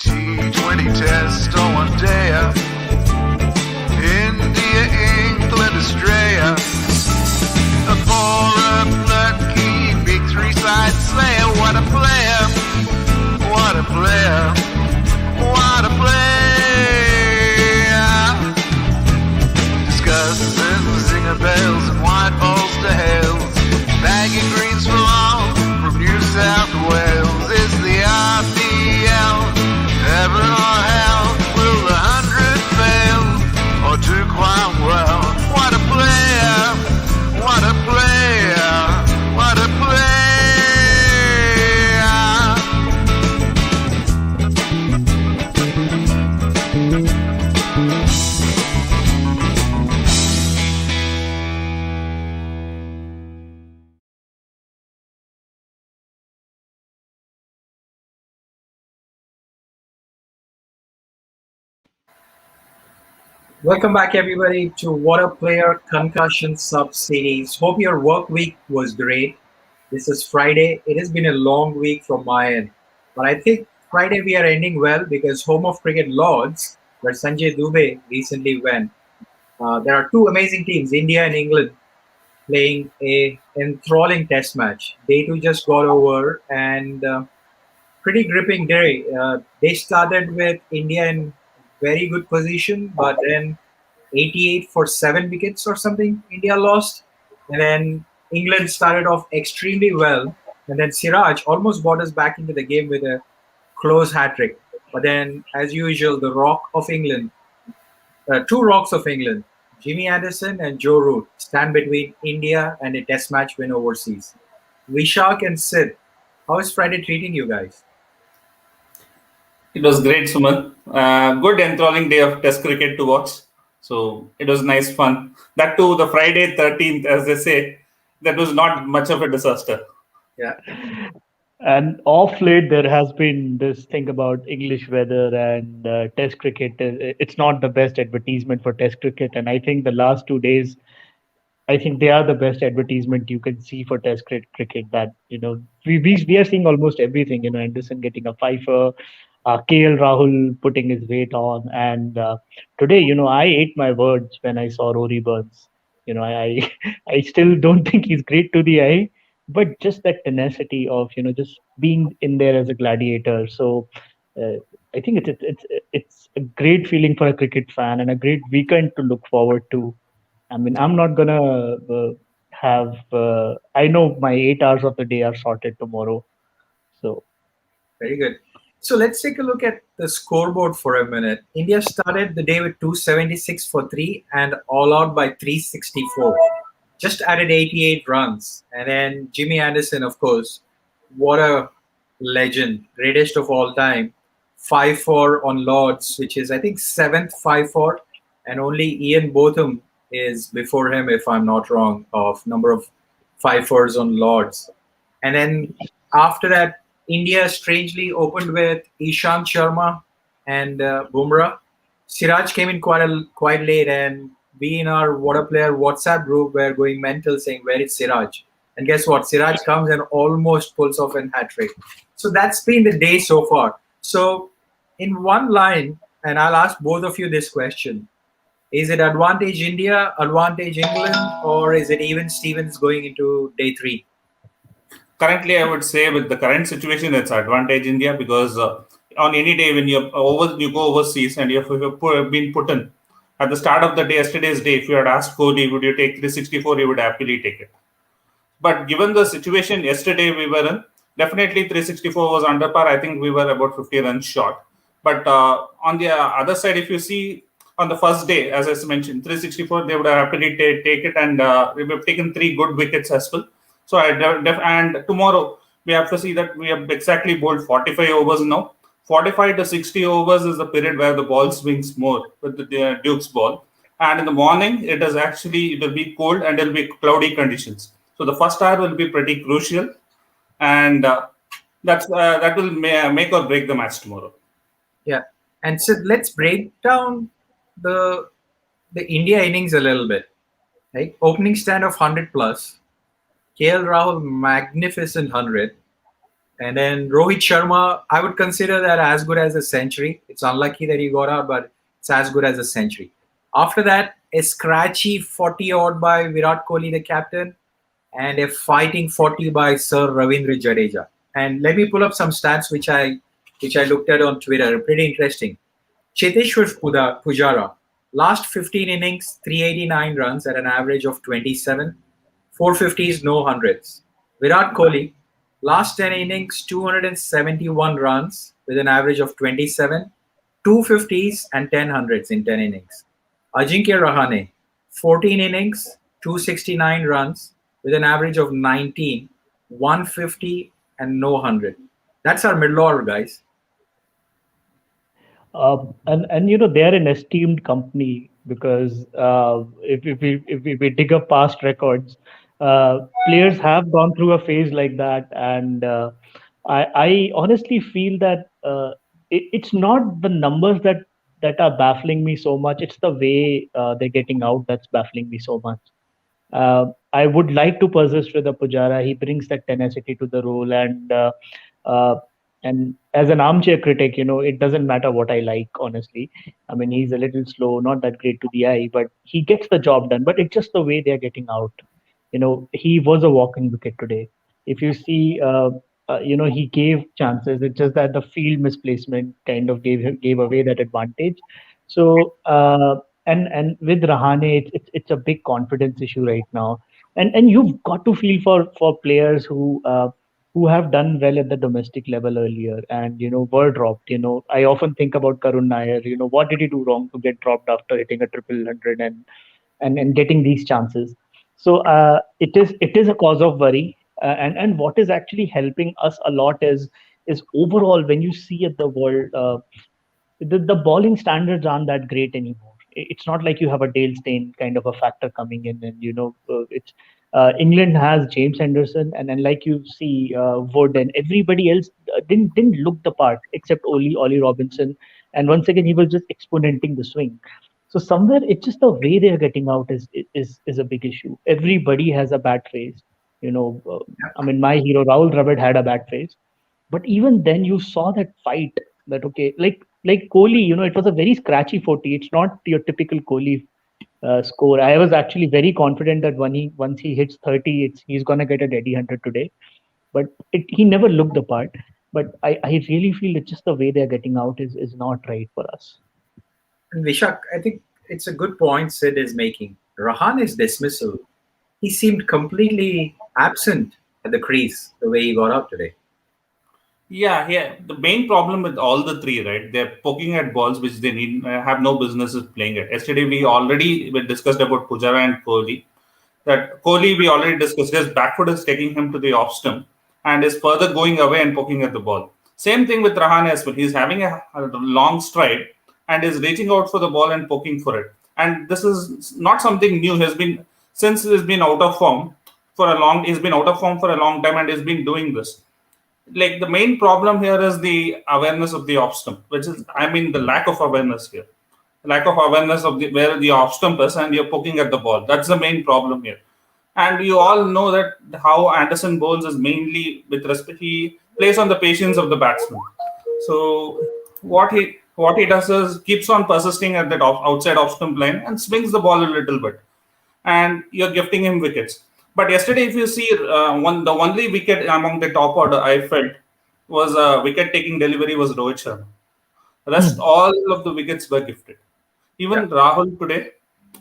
T20 test on one day. India, England, Australia. A bowler, plucky, big three-side slayer. What a player! What a player! What a player! Discussing zinger bells and white balls to hells. Bagging greens for long from New South Wales. Is the RPL heaven or hell? Will the 100 fail or do quite well? What a player! What a player! What a player! Welcome back, everybody, to Water Player Concussion Sub Series. Hope your work week was great. This is Friday. It has been a long week from my end, but I think Friday we are ending well because Home of Cricket Lords, where Sanjay Dubey recently went. There are two amazing teams, India and England, playing a enthralling Test match. Day two just got over, and pretty gripping day. They started with India in very good position, but then 88 for 7 wickets or something, India lost. And then England started off extremely well. And then Siraj almost brought us back into the game with a close hat trick. But then, as usual, the rock of England, two rocks of England, Jimmy Anderson and Joe Root, stand between India and a Test match win overseas. Vishak and Sid, how is Friday treating you guys? It was great, Suman. Good enthralling day of Test cricket to watch. So it was nice fun. That too, the Friday 13th, as they say, that was not much of a disaster. Yeah. And off late, there has been this thing about English weather and Test cricket. It's not the best advertisement for Test cricket. And I think the last 2 days, I think they are the best advertisement you can see for Test cricket. That we are seeing almost everything. Anderson getting a fifer, KL Rahul putting his weight on, and today, I ate my words when I saw Rory Burns. I I still don't think he's great to the eye, but just that tenacity of just being in there as a gladiator. So I think it's a great feeling for a cricket fan and a great weekend to look forward to. I mean, I'm not gonna have. I know my 8 hours of the day are sorted tomorrow. So very good. So let's take a look at the scoreboard for a minute. India started the day with 276 for 3 and all out by 364. Just added 88 runs. And then Jimmy Anderson, of course, what a legend, greatest of all time. 5-4 on Lords, which is, I think, 7th 5-4. And only Ian Botham is before him, if I'm not wrong, of number of 5-4s on Lords. And then after that, India strangely opened with Ishant Sharma and Bumrah. Siraj came in quite late, and we in our Water Player WhatsApp group were going mental saying, where is Siraj? And guess what? Siraj comes and almost pulls off an hat-trick. So that's been the day so far. So in one line, and I'll ask both of you this question, is it advantage India, advantage England, or is it even Stevens going into day three? Currently, I would say with the current situation, it's advantage India because on any day when you go overseas and you've been put in at the start of the day, yesterday's day, if you had asked Kohli, would you take 364, he would happily take it. But given the situation yesterday we were in, definitely 364 was under par. I think we were about 50 runs short. But on the other side, if you see on the first day, as I mentioned, 364, they would have happily take it, and we have taken 3 good wickets as well. So and tomorrow we have to see that we have exactly bowled 45 overs now. 45 to 60 overs is the period where the ball swings more with the Duke's ball. And in the morning, it will be cold and it will be cloudy conditions. So the first hour will be pretty crucial, and that will make or break the match tomorrow. Yeah, and so let's break down the India innings a little bit. Right, opening stand of 100 plus. KL Rahul, magnificent 100. And then Rohit Sharma, I would consider that as good as a century. It's unlucky that he got out, but it's as good as a century. After that, a scratchy 40 odd by Virat Kohli, the captain, and a fighting 40 by Sir Ravindra Jadeja. And let me pull up some stats which I looked at on Twitter. Pretty interesting. Cheteshwar Pujara, last 15 innings, 389 runs at an average of 27, 450s, no hundreds. Virat Kohli, last 10 innings, 271 runs with an average of 27, 250s and 10 hundreds in 10 innings. Ajinkya Rahane, 14 innings, 269 runs with an average of 19, 150 and no 100. That's our middle order, guys. And they're an esteemed company because if we dig up past records, players have gone through a phase like that, and I honestly feel that it's not the numbers that are baffling me so much. It's the way they're getting out that's baffling me so much. I would like to persist with the Pujara. He brings that tenacity to the role, uh, and as an armchair critic, it doesn't matter what I like. Honestly, I mean, he's a little slow, not that great to the eye, but he gets the job done. But it's just the way they're getting out. He was a walking wicket today. If you see, he gave chances. It's just that the field misplacement kind of gave away that advantage. So, and with Rahane, it's a big confidence issue right now. And you've got to feel for players who have done well at the domestic level earlier and were dropped. I often think about Karun Nair. What did he do wrong to get dropped after hitting a triple hundred and getting these chances? So it is a cause of worry. And what is actually helping us a lot is overall when you see at the world. The bowling standards aren't that great anymore. It's not like you have a Dale Steyn kind of a factor coming in, and it's England has James Henderson, and then like you see Wood and everybody else didn't look the part except Ollie Robinson, and once again he was just exponenting the swing. So somewhere it's just the way they are getting out is a big issue. Everybody has a bad phase. I mean, my hero Rahul Dravid had a bad phase, but even then, you saw that fight. That okay, like Kohli, it was a very scratchy 40. It's not your typical Kohli score. I was actually very confident that once he hits 30, he's gonna get a Eddie 100 today. But he never looked the part. But I really feel it's just the way they're getting out is not right for us. And Vishak, I think it's a good point Sid is making. Rahane's dismissal, he seemed completely absent at the crease the way he got out today. Yeah, yeah. The main problem with all the three, right? They're poking at balls which they need have no business playing at. Yesterday we discussed about Pujara and Kohli. That Kohli we already discussed. His back foot is taking him to the off stump and is further going away and poking at the ball. Same thing with Rahane as well. He's having a long stride and is reaching out for the ball and poking for it. And this is not something new. He's been out of form for a long. He's been out of form for a long time and he's been doing this. Like the main problem here is the awareness of the off stump, which is, I mean, the lack of awareness here. Lack of awareness of where the off stump is and you're poking at the ball. That's the main problem here. And you all know that how Anderson bowls is mainly with respect, he plays on the patience of the batsman. So what he does is keeps on persisting at that outside off stump line and swings the ball a little bit. And you're gifting him wickets. But yesterday, if you see, the only wicket among the top order I felt was a wicket-taking delivery was Rohit Sharma. The rest, all of the wickets were gifted. Even Rahul today,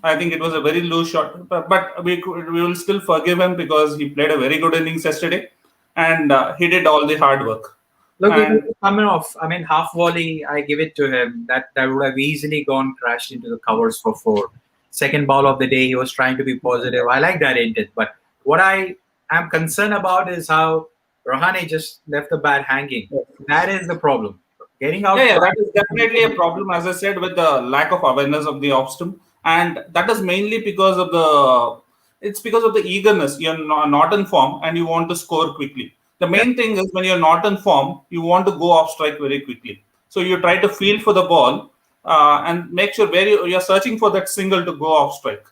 I think it was a very low shot, but we will still forgive him because he played a very good innings yesterday, and he did all the hard work. Look, it was coming off. I mean, half volley, I give it to him. That would have easily gone crashed into the covers for four. Second ball of the day, he was trying to be positive. I like that intent, but what I am concerned about is how Rahane just left the bat hanging. That is the problem. Getting out. Yeah, that is definitely a problem, as I said, with the lack of awareness of the off stump, and that is mainly because of the eagerness. You're not in form, and you want to score quickly. The main thing is when you're not in form, you want to go off strike very quickly. So you try to feel for the ball and make sure where you're searching for that single to go off strike.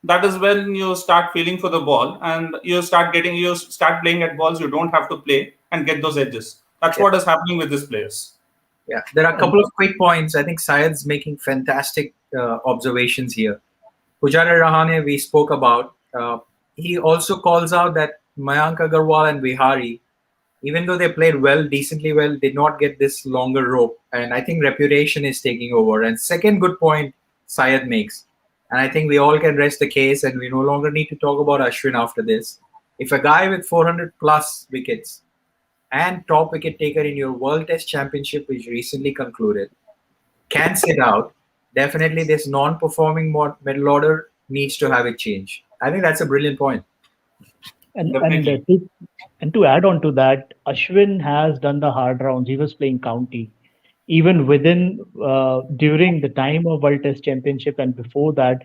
That is when you start feeling for the ball and you start playing at balls you don't have to play and get those edges. That's Yeah. what is happening with these players. Yeah, there are a couple of quick points. I think Syed's making fantastic observations here. Pujara Rahane, we spoke about. He also calls out that Mayank Agarwal and Vihari, even though they played well, decently well, did not get this longer rope. And I think reputation is taking over. And second good point Syed makes, and I think we all can rest the case and we no longer need to talk about Ashwin after this. If a guy with 400 plus wickets and top wicket taker in your World Test Championship, which recently concluded, can sit out, definitely this non-performing middle order needs to have a change. I think that's a brilliant point. And Definitely. to add on to that, Ashwin has done the hard rounds. He was playing county, even within during the time of World Test Championship and before that.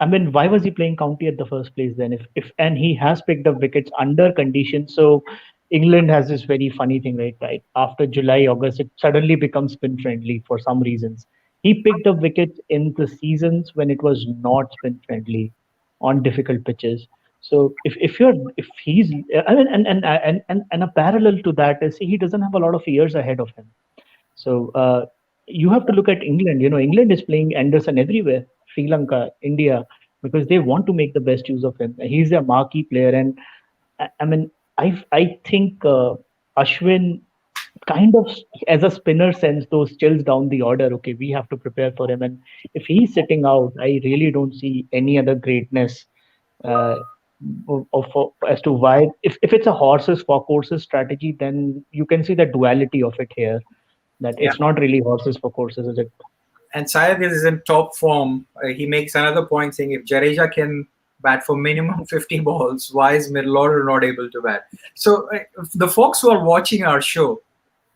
I mean, why was he playing county at the first place then? If and he has picked up wickets under conditions. So England has this very funny thing, right? Right after July, August, it suddenly becomes spin friendly for some reasons. He picked up wickets in the seasons when it was not spin friendly on difficult pitches. So if he's I mean and a parallel to that is he doesn't have a lot of years ahead of him. So you have to look at England. You know, England is playing Anderson everywhere, Sri Lanka, India, because they want to make the best use of him. He's a marquee player, and I mean, I think Ashwin kind of as a spinner sends those chills down the order. Okay, we have to prepare for him, and if he's sitting out, I really don't see any other greatness uh, as to why. If it's a horses for courses strategy, then you can see the duality of it here. That Yeah. it's not really horses for courses, is it? And Syed is in top form. He makes another point saying if Jadeja can bat for minimum 50 balls, why is middle order not able to bat? So the folks who are watching our show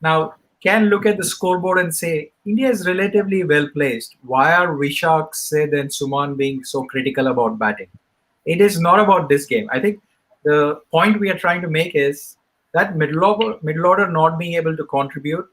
now can look at the scoreboard and say India is relatively well placed. Why are Vishak, Sid, and Suman being so critical about batting? It is not about this game. I think the point we are trying to make is that middle order not being able to contribute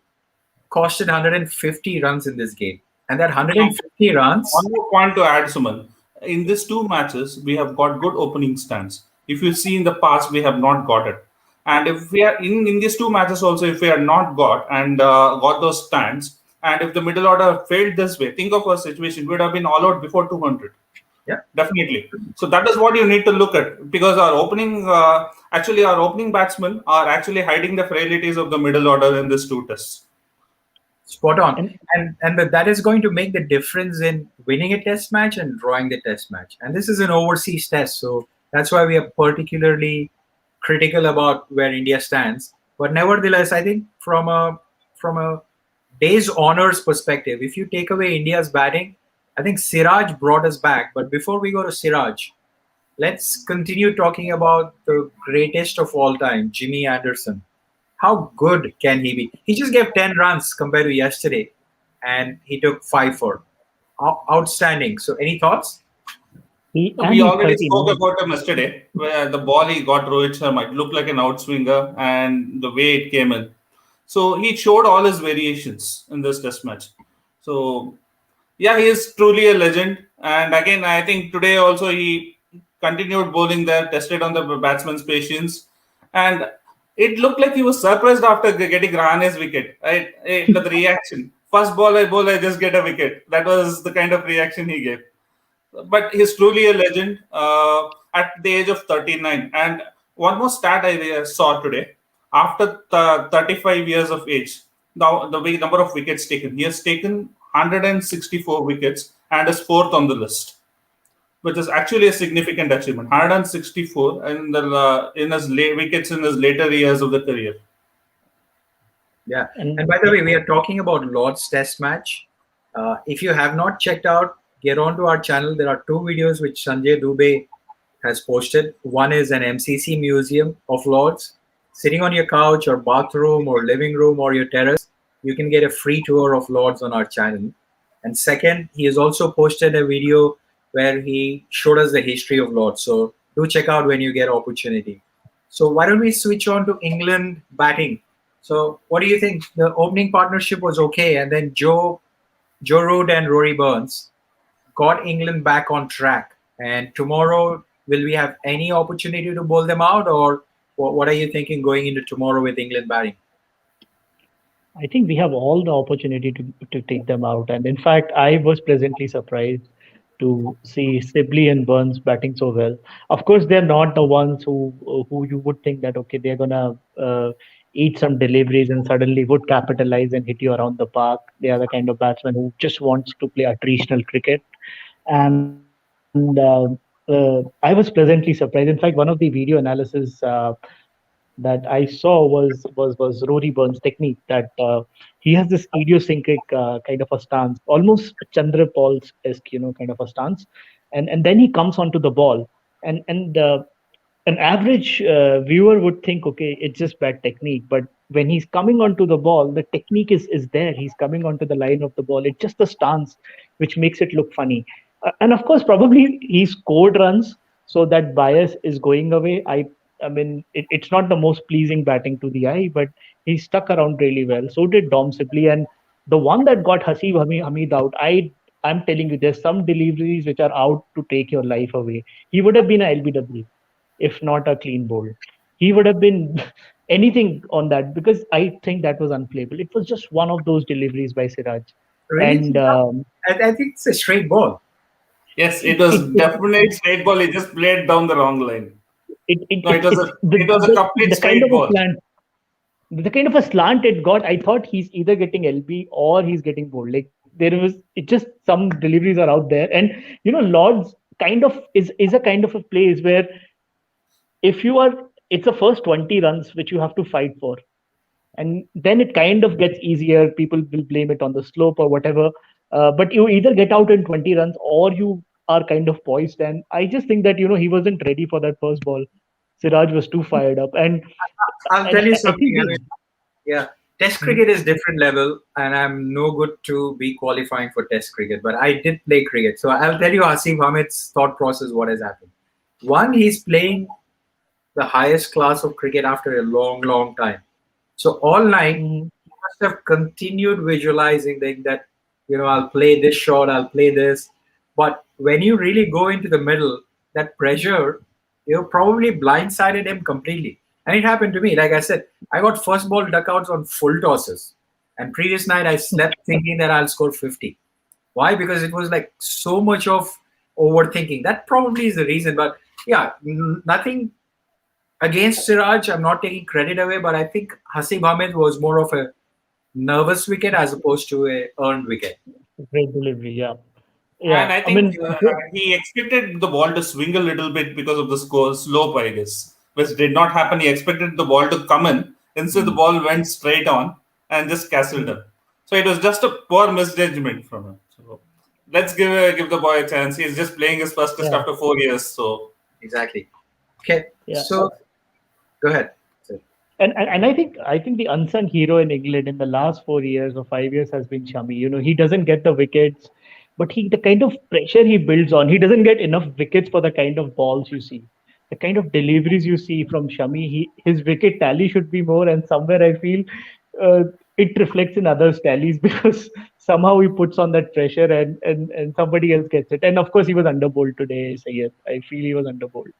costed 150 runs in this game. And that 150 runs, One more point to add, Suman. In these two matches, we have got good opening stands. If you see in the past, we have not got it. And if we are in these two matches also, if we are not got and got those stands, and if the middle order failed this way, think of a situation, we would have been all out before 200. yeah, Definitely. So that is what you need to look at, because our our opening batsmen are actually hiding the frailties of the middle order in these two tests. spot on. And And that is going to make the difference in winning a test match and drawing the test match. And this is an overseas test, so that's why we are particularly critical about where India stands. But nevertheless, I think from a day's honors perspective, if you take away India's batting, I think Siraj brought us back. But before we go to Siraj, let's continue talking about the greatest of all time, Jimmy Anderson. How good can he be? He just gave 10 runs compared to yesterday, and he took 5 for. Outstanding. So, any thoughts? We he's already spoke 39. about him yesterday, where the ball he got Rohit Sharma, it looked like an outswinger, and the way it came in. So he showed all his variations in this test match. So yeah, he is truly a legend. And again, I think today also he continued bowling there, tested on the batsman's patience, and it looked like he was surprised after getting Rahane's wicket. Right, the reaction. First ball I bowl, I just get a wicket. That was the kind of reaction he gave. But he's truly a legend at the age of 39. And one more stat I saw today: after 35 years of age, now the number of wickets taken, he has taken 164 wickets and is fourth on the list, which is actually a significant achievement. 164 in in his wickets in his later years of the career. Yeah. And And by the way, we are talking about Lord's Test match. If you have not checked out, get onto our channel. There are 2 videos which Sanjay Dubey has posted. One is an MCC museum of Lords. Sitting on your couch or bathroom or living room or your terrace, you can get a free tour of Lords on our channel. And second, he has also posted a video where he showed us the history of Lords. So do check out when you get opportunity. So why don't we switch on to England batting? So what do you think? The opening partnership was okay, and then Joe Root and Rory Burns got England back on track. And tomorrow, will we have any opportunity to bowl them out, or What are you thinking going into tomorrow with England batting? I think we have all the opportunity to take them out. And in fact, I was pleasantly surprised to see Sibley and Burns batting so well. Of course, they're not the ones who you would think that okay, they're gonna eat some deliveries and suddenly would capitalize and hit you around the park. They are the kind of batsmen who just wants to play attritional cricket. And I was pleasantly surprised. In fact, one of the video analysis that I saw was Rory Burns' technique that he has this idiosyncratic kind of a stance, almost Chandra Paul's esque, kind of a stance, and then he comes onto the ball, and an average viewer would think, okay, it's just bad technique. But when he's coming onto the ball, the technique is there. He's coming onto the line of the ball. It's just the stance which makes it look funny. And of course, probably he scored runs, so that bias is going away. I mean, it's not the most pleasing batting to the eye, but he stuck around really well. So did Dom Sibley, and the one that got Hameed out. I'm telling you, there's some deliveries which are out to take your life away. He would have been a LBW if not a clean bowl. He would have been anything on that because I think that was unplayable. It was just one of those deliveries by Siraj, Really? and I think it's a straight ball. Yes, it it was it it definitely straight ball. He just played down the wrong line. No, it's it was a complete the kind straight of a ball. slant. The kind of a slant it got, I thought he's either getting LB or he's getting bowled. Like there was, it just some deliveries are out there, and Lords kind of is a kind of a place where if you are, it's the first 20 runs which you have to fight for, and then it kind of gets easier. People will blame it on the slope or whatever, but you either get out in 20 runs or you are kind of poised. And I just think that he wasn't ready for that first ball. Siraj was too fired up, and I'll and tell you I something. think I mean, yeah, Test the cricket is different level, and I'm no good to be qualifying for Test cricket. But I did play cricket, so I'll tell you Asif Hamid's thought process. What has happened? One, he's playing the highest class of cricket after a long, long time. So all night, Mhm. he must have continued visualizing that, I'll play this shot, I'll play this. But when you really go into the middle, that pressure, probably blindsided him completely. And it happened to me. Like I said, I got first ball duckouts on full tosses. And previous night, I slept thinking that I'll score 50. Why? Because it was like so much of overthinking. That probably is the reason. But yeah, nothing against Siraj. I'm not taking credit away, but I think Hasib Ahmed was more of a nervous wicket as opposed to a earned wicket. Great delivery, yeah, And yeah. I I think mean, he expected the ball to swing a little bit because of the score slope, I guess, which did not happen. He expected the ball to come in. Instead, the ball went straight on and just castled him. So it was just a poor misjudgment from him. So let's give the boy a chance. He's just playing his first test yeah, after 4 years. So Exactly. Okay. yeah. So go ahead. And I think the unsung hero in England in the last 4 years or 5 years has been Shami. He doesn't get the wickets, but the kind of pressure he builds on, he doesn't get enough wickets for the kind of balls you see, the kind of deliveries you see from Shami. His wicket tally should be more, and somewhere I feel uh, it reflects in others' tallies because somehow he puts on that pressure and somebody else gets it. And of course, he was underbowled today, Sayed. I feel he was underbowled.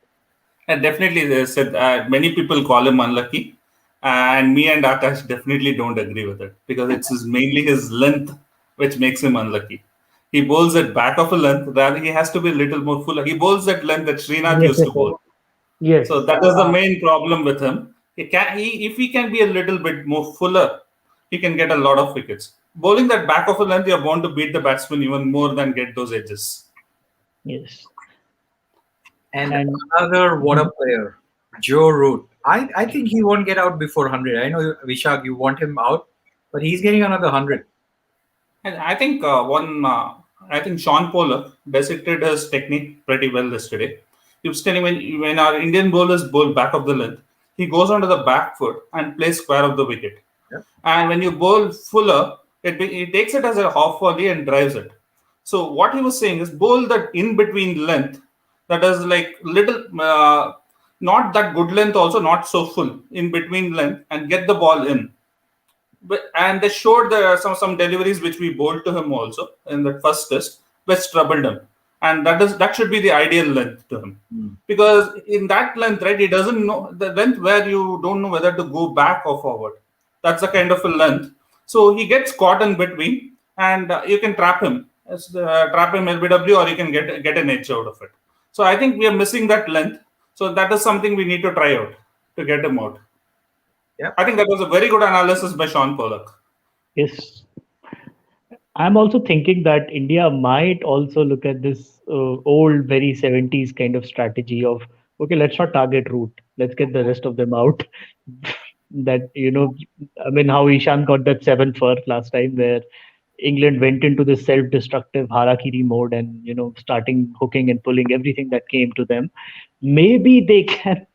and definitely they said many people call him unlucky, and me and Akash definitely don't agree with it because mainly his length which makes him unlucky. He bowls at back of a length rather he has to be a little more fuller. He bowls that length that Srinath Yes, used yes, to bowl. yes. So that is the main problem with him. If he can be a little bit more fuller, he can get a lot of wickets. Bowling that back of a length, you're bound to beat the batsman even more than get those edges. Yes. And And another what a player, Joe Root. I think he won't get out before 100. I know Vishak, you want him out, but he's getting another 100. And I think Sean Poller dissected his technique pretty well yesterday. He was telling when our Indian bowlers bowl back of the length, he goes onto the back foot and plays square of the wicket. Yeah. And when you bowl fuller, it takes it as a half volley and drives it. So what he was saying is bowl that in between length that is like little, not that good length, also not so full in between length, and get the ball in. And they showed some deliveries which we bowled to him also in the first test, which troubled him. and that should be the ideal length to him. Because in that length, right, he doesn't know the length where you don't know whether to go back or forward. That's the kind of a length. So he gets caught in between, and you can trap him, trap him LBW, or you can get an edge out of it. So I think we are missing that length. So that is something we need to try out to get him out. Yeah, I think that was a very good analysis by Sean Pollock. Yes. I'm also thinking that India might also look at this old, very 70s kind of strategy of, okay, let's not target Root. Let's get the rest of them out. That, I mean, how Ishan got that 7 for last time, where England went into this self-destructive harakiri mode and, starting hooking and pulling everything that came to them. Maybe they can,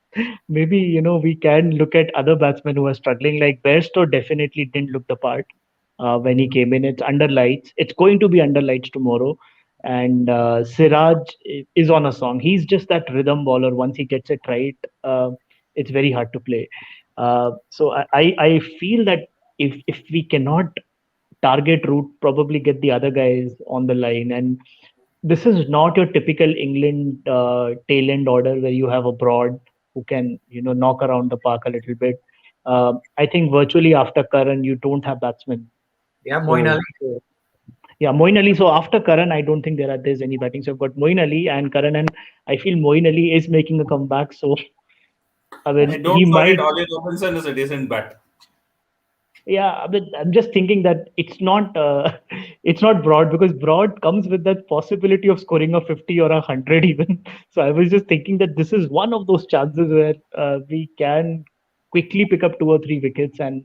maybe, we can look at other batsmen who are struggling. Like Bairstow definitely didn't look the part when he came in. It's under lights. It's going to be under lights tomorrow. And Siraj is on a song. He's just that rhythm bowler. Once he gets it right, it's very hard to play. So I feel that if we cannot target Root, probably get the other guys on the line. And this is not your typical England tail end order where you have a Broad who can knock around the park a little bit. I think virtually after Karan, you don't have batsmen. yeah, Moeen Ali. Yeah, Moeen Ali. So after Karan, I don't think there's any batting. So I've got Moeen Ali and Karan, and I feel Moeen Ali is making a comeback. So I mean, Don't he forget might. Ollie Robinson is a decent bat. Yeah, but I'm just thinking that it's not it's not Broad, because Broad comes with that possibility of scoring a 50 or 100 even. So I was just thinking that this is one of those chances where we can quickly pick up 2 or 3 wickets and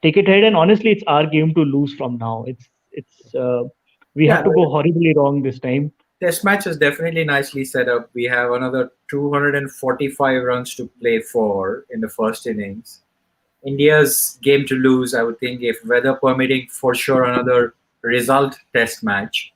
take it ahead. And honestly, it's our game to lose from now. It's we Yeah, have to go horribly wrong this time. Test match is definitely nicely set up. We have another 245 runs to play for in the first innings. India's game to lose, I would think, if weather permitting, for sure another result test match.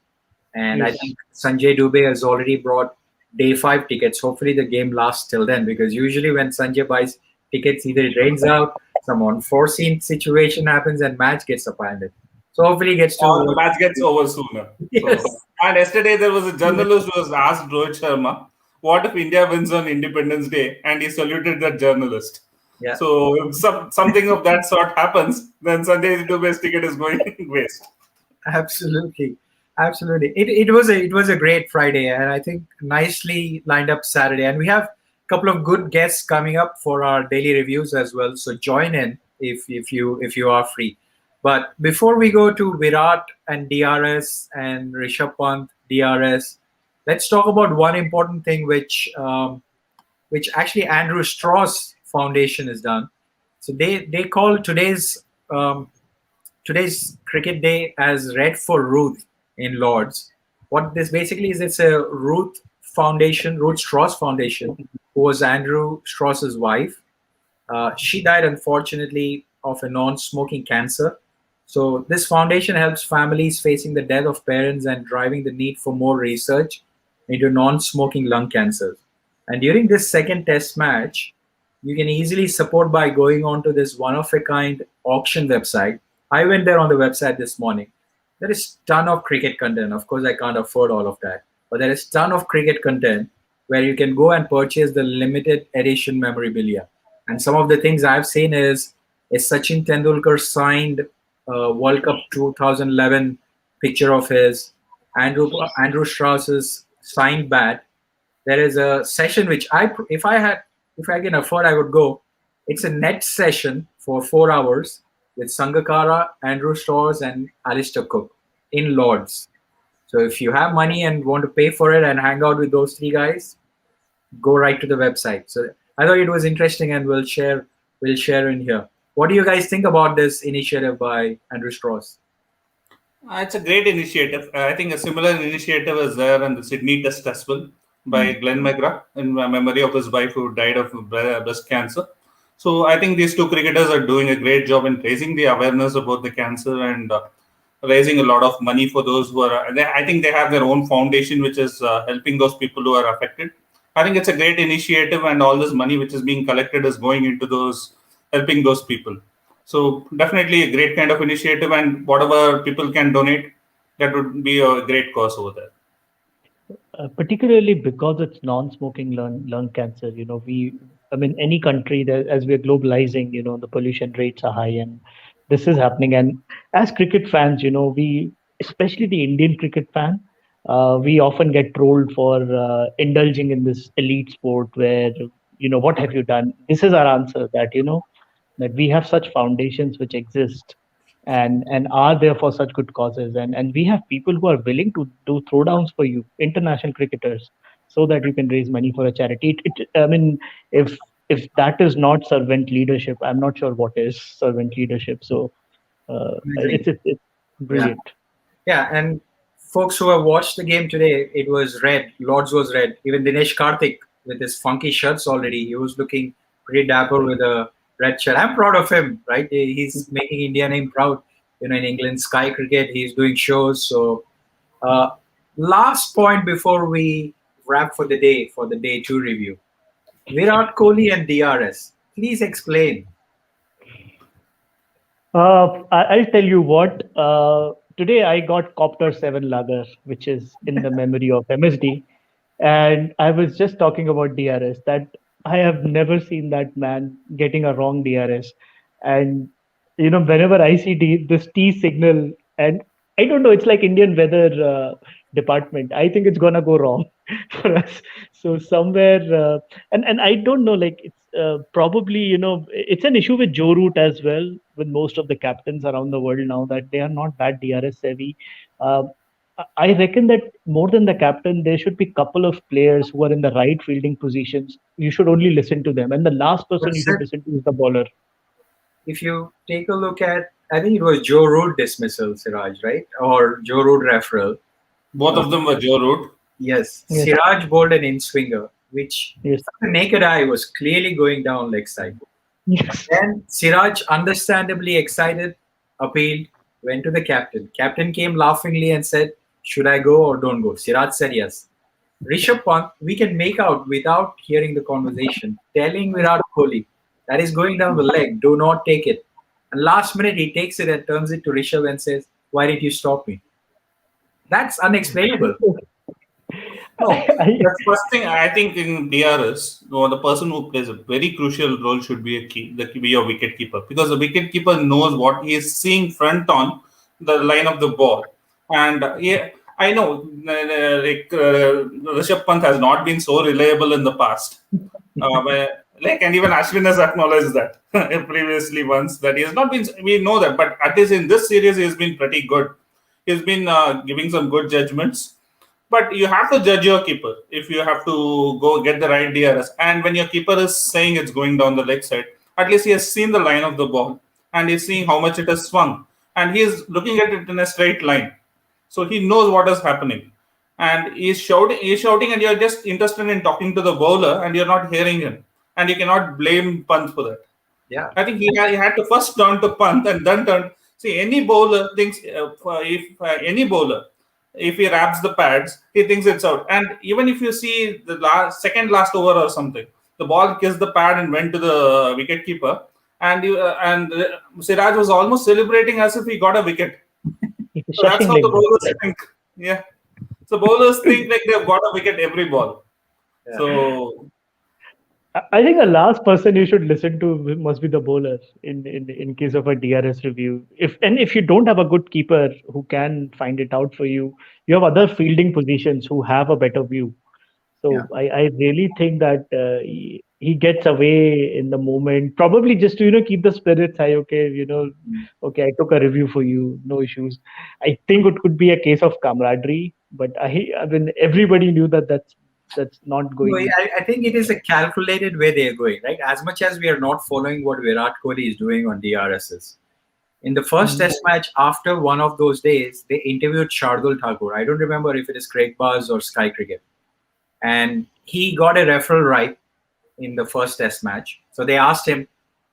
And I Yes. think Sanjay Dubey has already brought day 5 tickets. Hopefully the game lasts till then, because usually when Sanjay buys tickets, either it rains out, some unforeseen situation happens, and match gets abandoned. So hopefully he gets Or the to. match gets over sooner. Yes. So, and yesterday there was a journalist who was asked Rohit Sharma, "What if India wins on Independence Day?" And he saluted that journalist. Yeah. So if something of that sort happens, then Sanjay Dubey's ticket is going waste. Absolutely, absolutely. It was a great Friday, and I think nicely lined up Saturday. And we have a couple of good guests coming up for our daily reviews as well. So join in if you are free. But before we go to Virat and DRS and Rishabh Pant DRS, let's talk about one important thing which actually Andrew Strauss Foundation has done. So they call today's cricket day as Red for Ruth in Lords. What this basically is, it's a Ruth Foundation, Ruth Strauss Foundation, who was Andrew Strauss's wife. She died unfortunately of a non-smoking cancer. So this foundation helps families facing the death of parents and driving the need for more research into non-smoking lung cancers. And during this second test match, you can easily support by going on to this one-of-a-kind auction website. I went there on the website this morning. There is ton of cricket content. Of course, I can't afford all of that, but there is ton of cricket content where you can go and purchase the limited edition memorabilia. And some of the things I've seen is a Sachin Tendulkar signed World Cup 2011 picture of his, Andrew Strauss's signed bat. There is a session which if I can afford, I would go. It's a net session for 4 hours with Sangakkara, Andrew Strauss, and Alistair Cook in Lords. So if you have money and want to pay for it and hang out with those 3 guys, go right to the website. So I thought it was interesting, and we'll share in here. What do you guys think about this initiative by Andrew Strauss? It's a great initiative. I think a similar initiative is there in the Sydney Test as well by Glenn McGrath in memory of his wife who died of breast cancer. So I think these 2 cricketers are doing a great job in raising the awareness about the cancer and raising a lot of money for those who are. I think they have their own foundation which is helping those people who are affected. I think it's a great initiative, and all this money which is being collected is going into those helping those people. So definitely a great kind of initiative, and whatever people can donate, that would be a great cause over there. particularly because it's non-smoking lung cancer. I mean, any country that as we're globalizing, the pollution rates are high, and this is happening. And as cricket fans, especially the Indian cricket fan, we often get trolled for indulging in this elite sport where, what have you done? This is our answer that, that we have such foundations which exist and are there for such good causes, and we have people who are willing to do throwdowns for you, international cricketers, so that you can raise money for a charity. I mean, if that is not servant leadership, I'm not sure what is servant leadership. So Amazing. it's Yeah. brilliant. Yeah, and folks who have watched the game today, it was red. Lords was red. Even Dinesh Karthik with his funky shirts already, he was looking pretty dapper with a red shirt. I'm proud of him, right? He's making India name proud. In England, Sky Cricket, he's doing shows. So, uh, last point before we wrap for the day two review. Virat Kohli and DRS. Please explain. I'll tell you what. Today I got Copter 7 Lager, which is in the memory of MSD. And I was just talking about DRS, that I have never seen that man getting a wrong DRS. And, whenever I see this T signal, and I don't know, it's like Indian weather department. I think it's going to go wrong for us. So somewhere, and I don't know, like it's probably, it's an issue with Joe Root as well, with most of the captains around the world now, that they are not that DRS savvy. Uh, I reckon that more than the captain, there should be a couple of players who are in the right fielding positions. You should only listen to them, and the last person you That's should it. listen to is the bowler. If you take a look at, I think it was Joe Root dismissal, Siraj, right? Or Joe Root referral. Both Uh, of them were Joe Root. yes, Yes, Siraj bowled an in swinger, which yes, the naked eye was clearly going down leg side. yes. Then Siraj, understandably excited, appealed, went to the captain. Captain came laughingly and said, "Should I go or don't go?" Siraj said yes. Rishabh Pant, we can make out without hearing the conversation, telling Virat Kohli that is going down the leg, do not take it. And last minute he takes it and turns it to Rishabh and says, "Why did you stop me?" That's unexplainable. No, I, the first thing I think in DRS, the person who plays a very crucial role should be be a wicket keeper, because the wicket keeper knows what he is seeing front on the line of the ball. And yeah, I know Rishabh Pant has not been so reliable in the past. And even Ashwin has acknowledged that previously once, that he has not been. We know that, but at least in this series, he has been pretty good. He's been giving some good judgments. But you have to judge your keeper if you have to go get the right DRS. And when your keeper is saying it's going down the leg side, at least he has seen the line of the ball and he's seeing how much it has swung. And he is looking at it in a straight line. So he knows what is happening. And he's shouting, and you're just interested in talking to the bowler and you're not hearing him. And you cannot blame Pant for that. Yeah. I think he had to first turn to Pant and then turn. See, any bowler thinks, if any bowler, if he wraps the pads, he thinks it's out. And even if you see the second last over or something, the ball kissed the pad and went to the wicket keeper. And Siraj was almost celebrating as if he got a wicket. it's So that's shushing how like the bowlers that. think. Yeah. So bowlers think like they've got a wicket every ball. Yeah. So I think the last person you should listen to must be the bowler in case of a DRS review. If you don't have a good keeper who can find it out for you, you have other fielding positions who have a better view. Yeah. So I really think that he gets away in the moment, probably just to keep the spirits high. Okay, okay, I took a review for you, no issues. I think it could be a case of camaraderie, but I mean everybody knew that that's not No, going. I think it is a calculated way they are going, right? As much as we are not following what Virat Kohli is doing on DRSs. In the first Mm, test match, after one of those days, they interviewed Shardul Thakur. I don't remember if it is Craig Buzz or Sky Cricket. And he got a referral right in the first test match. So they asked him,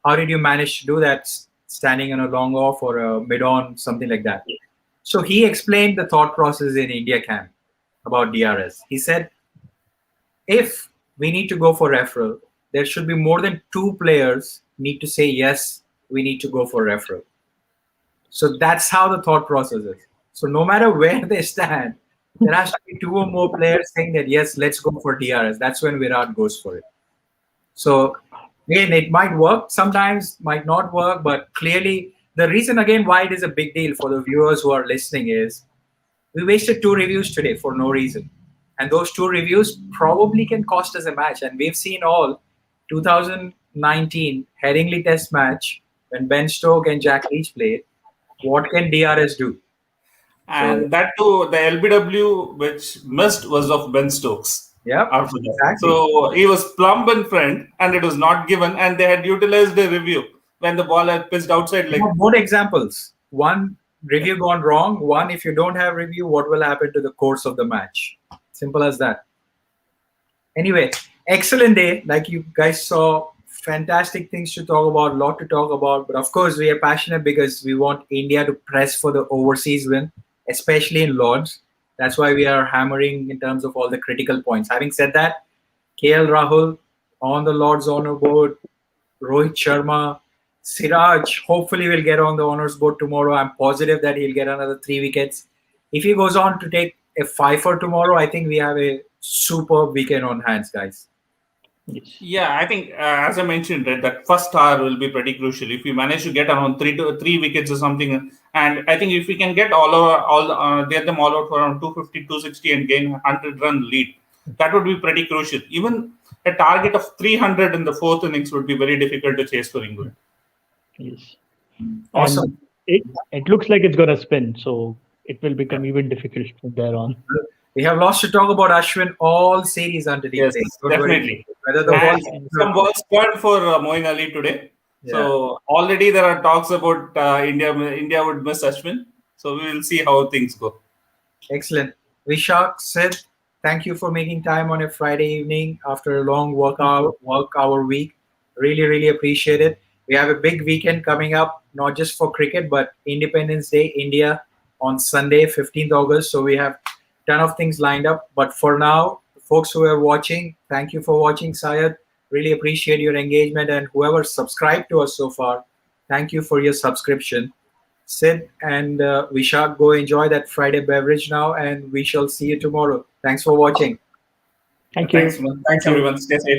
how did you manage to do that standing on a long off or a mid on, something like that? So he explained the thought process in India camp about DRS. He said, if we need to go for referral, there should be more than two players need to say, yes, we need to go for referral. So that's how the thought process is. So no matter where they stand, There has to be two or more players saying that, yes, let's go for DRS. That's when Virat goes for it. So again, it might work sometimes, might not work, but clearly the reason again why it is a big deal for the viewers who are listening is we wasted two reviews today for no reason. And those two reviews probably can cost us a match. And we've seen all 2019 Headingley Test match when Ben Stokes and Jack Leach played. What can DRS do? And that too, the LBW which missed was of Ben Stokes. Yeah, After that. exactly. So he was plumb in front and it was not given, and they had utilized the review when the ball had pitched outside leg. Both examples. One, review gone wrong. One, if you don't have review, what will happen to the course of the match? Simple as that. Anyway, excellent day. Like you guys saw, fantastic things to talk about, a lot to talk about. But of course, we are passionate because we want India to press for the overseas win, especially in Lords. That's why we are hammering in terms of all the critical points. Having said that, KL Rahul on the Lords Honor Board, Rohit Sharma, Siraj hopefully will get on the honors board tomorrow. I'm positive that he'll get another 3 wickets. If he goes on to take a 5 for tomorrow, I think we have a superb weekend on hands, guys. Yes. Yeah, I think as I mentioned, right, that first hour will be pretty crucial. If we manage to get around three wickets or something, and I think if we can get get them all out for around 250, 260 and gain 100-run lead, that would be pretty crucial. Even a target of 300 in the fourth innings would be very difficult to chase for England. Yes. Awesome. And it looks like it's going to spin, so it will become even difficult from there on. We have lots to talk about Ashwin all series under the Yes, definitely. Whether the some balls turned for Moeen Ali today. Yeah. So already there are talks about India would miss Ashwin. So we will see how things go. Excellent. Vishak, Sid, thank you for making time on a Friday evening after a long work hour week. Really, really appreciate it. We have a big weekend coming up, not just for cricket, but Independence Day, India on Sunday, 15th August. So we have ton of things lined up. But for now, folks who are watching, thank you for watching. Syed, really appreciate your engagement, and whoever subscribed to us so far, thank you for your subscription. Sid and Vishak, go enjoy that Friday beverage now, and we shall see you tomorrow. Thanks for watching. Thank you. Thanks everyone. Stay safe.